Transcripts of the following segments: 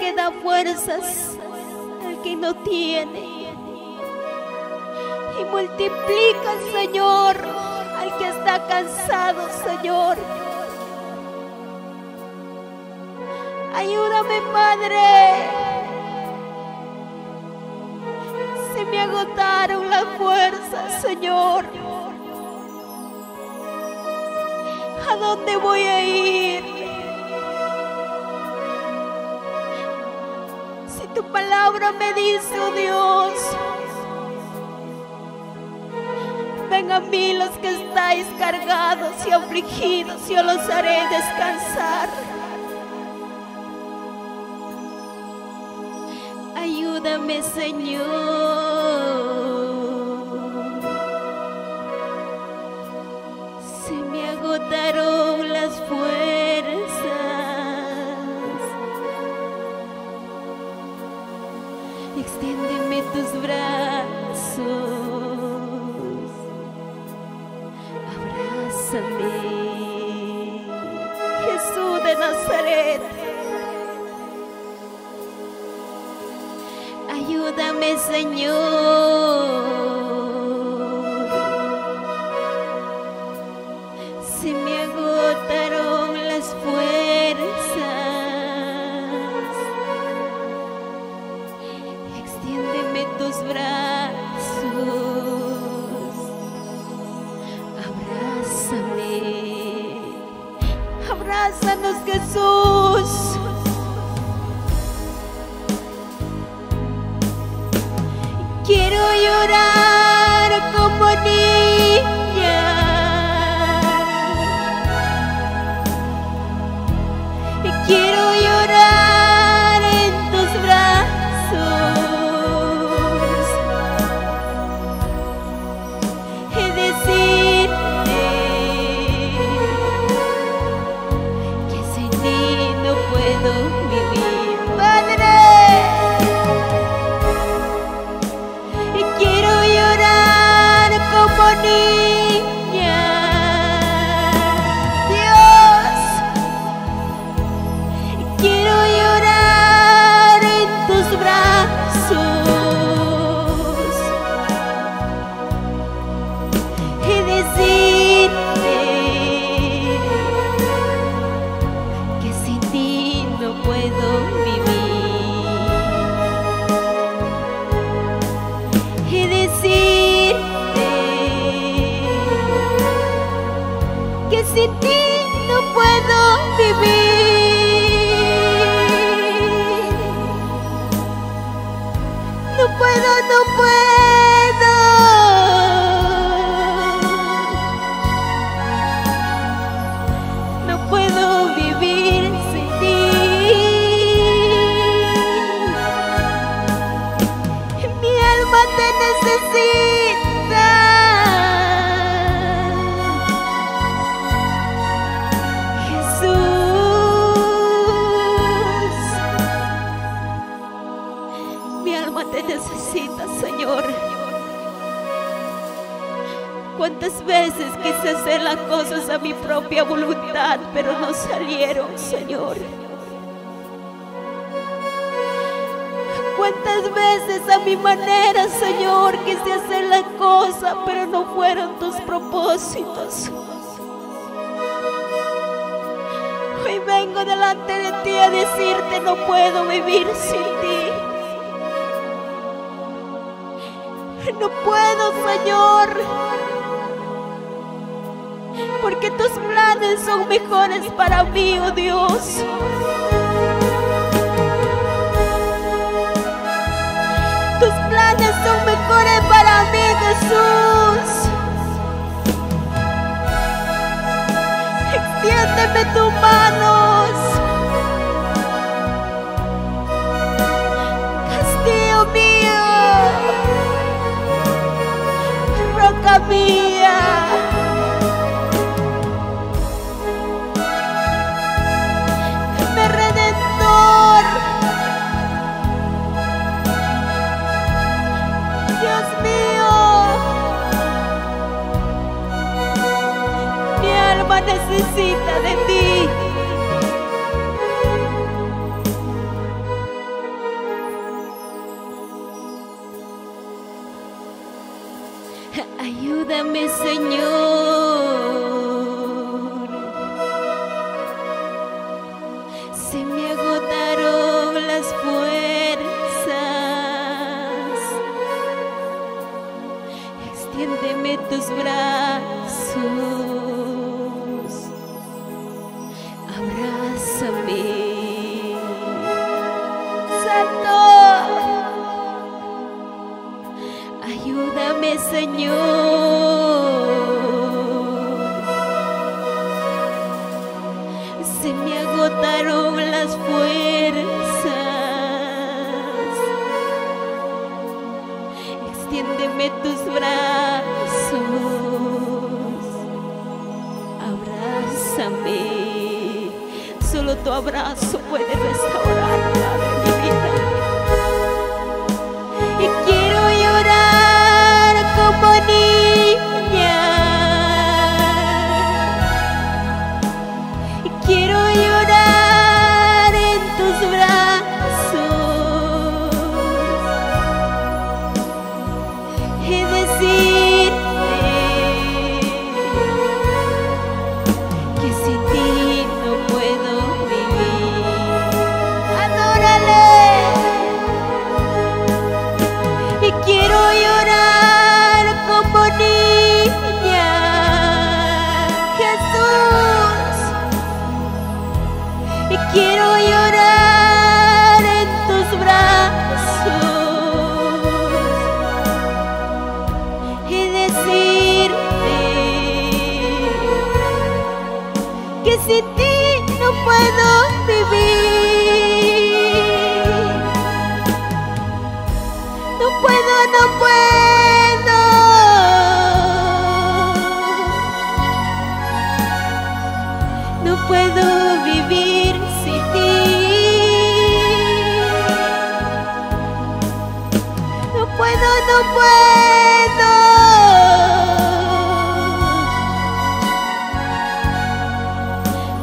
que da fuerzas al que no tiene. Y multiplica, Señor, al que está cansado, Señor. Ayúdame, Padre. Se me agotaron las fuerzas, Señor. ¿A dónde voy a ir? Si tu palabra me dice, oh Dios, ven a mí los que estáis cargados y afligidos, yo los haré descansar. Ayúdame, Señor. Se me agotaron las fuerzas. Extiéndeme tus brazos. Abrázame, Jesús de Nazaret. Ayúdame, Señor. Se me agotaron las fuerzas. Extiéndeme tus brazos. Abrázame. Abrázanos, Jesús. Quiero llorar como niña. Quiero llorar en tus brazos y decirte que sin ti no puedo vivir, Padre. Niña, Dios, quiero llorar en tus brazos y decirte que sin ti no puedo vivir y decirte que sin ti no puedo vivir. No puedo, no puedo. No puedo vivir sin ti. Mi alma te necesita. Te necesitas, Señor. Cuántas veces quise hacer las cosas a mi propia voluntad, pero no salieron, Señor. Cuántas veces a mi manera, Señor, quise hacer las cosas, pero no fueron tus propósitos. Hoy vengo delante de ti a decirte, no puedo vivir sin ti. No puedo, Señor, porque tus planes son mejores para mí, oh Dios. Tus planes son mejores para mí, Jesús. Extiéndeme tus manos. Castillo mío, roca mía, mi redentor, Dios mío, mi alma necesita de ti. Ayúdame, Señor. Se me agotaron las fuerzas. Extiéndeme tus brazos. Abrázame. Santo. Ayúdame, Señor. Se me agotaron las fuerzas. Extiéndeme tus brazos. Abrázame. Solo tu abrazo puede restaurar, Padre, mi vida. Y quiero llorar como niña. Y quiero llorar en tus brazos y decirte que sin ti no puedo vivir. Adórale. Y quiero llorar como niña, Jesús. Y quiero llorar en tus brazos y decirte que sin ti no puedo vivir. No puedo, no puedo. No puedo vivir sin ti. No puedo, no puedo.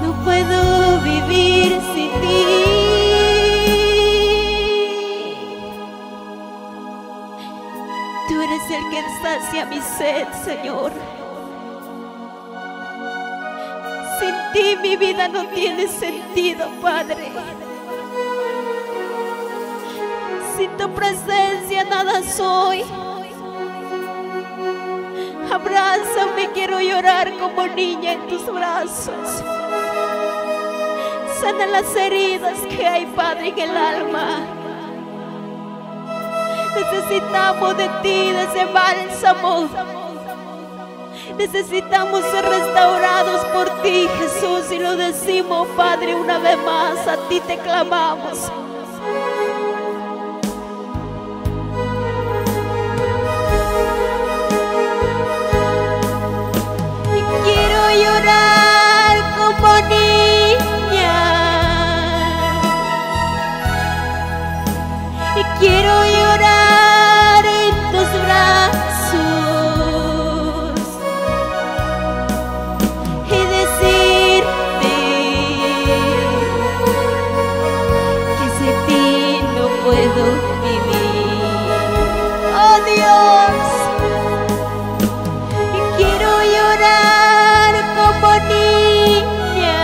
No puedo vivir sin ti. Tú eres el que sacia mi sed, Señor. Sin ti mi vida no tiene sentido, Padre. Sin tu presencia nada soy. Abrázame, quiero llorar como niña en tus brazos. Sana las heridas que hay, Padre, en el alma. Necesitamos de ti, de ese bálsamo. Necesitamos ser restaurados por ti, Jesús, y lo decimos, Padre, una vez más, a ti te clamamos. Y quiero llorar como niña. Y quiero llorar en tus brazos y decirte que sin ti no puedo vivir. Oh Dios, y quiero llorar como niña.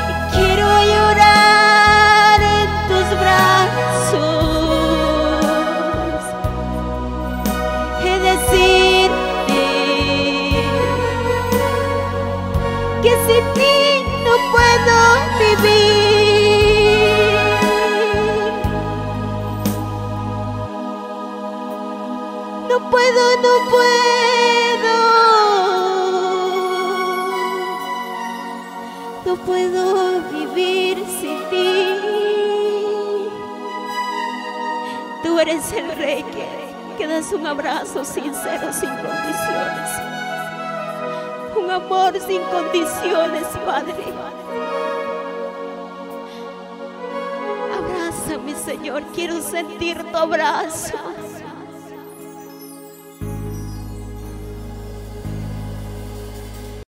Y quiero llorar en tus brazos y decirte que sin ti no puedo vivir. No puedo, no puedo. No puedo vivir sin ti. Tú eres el Rey que das un abrazo sincero, sin condiciones. Un amor sin condiciones, Padre. Abrázame, Señor, quiero sentir tu abrazo.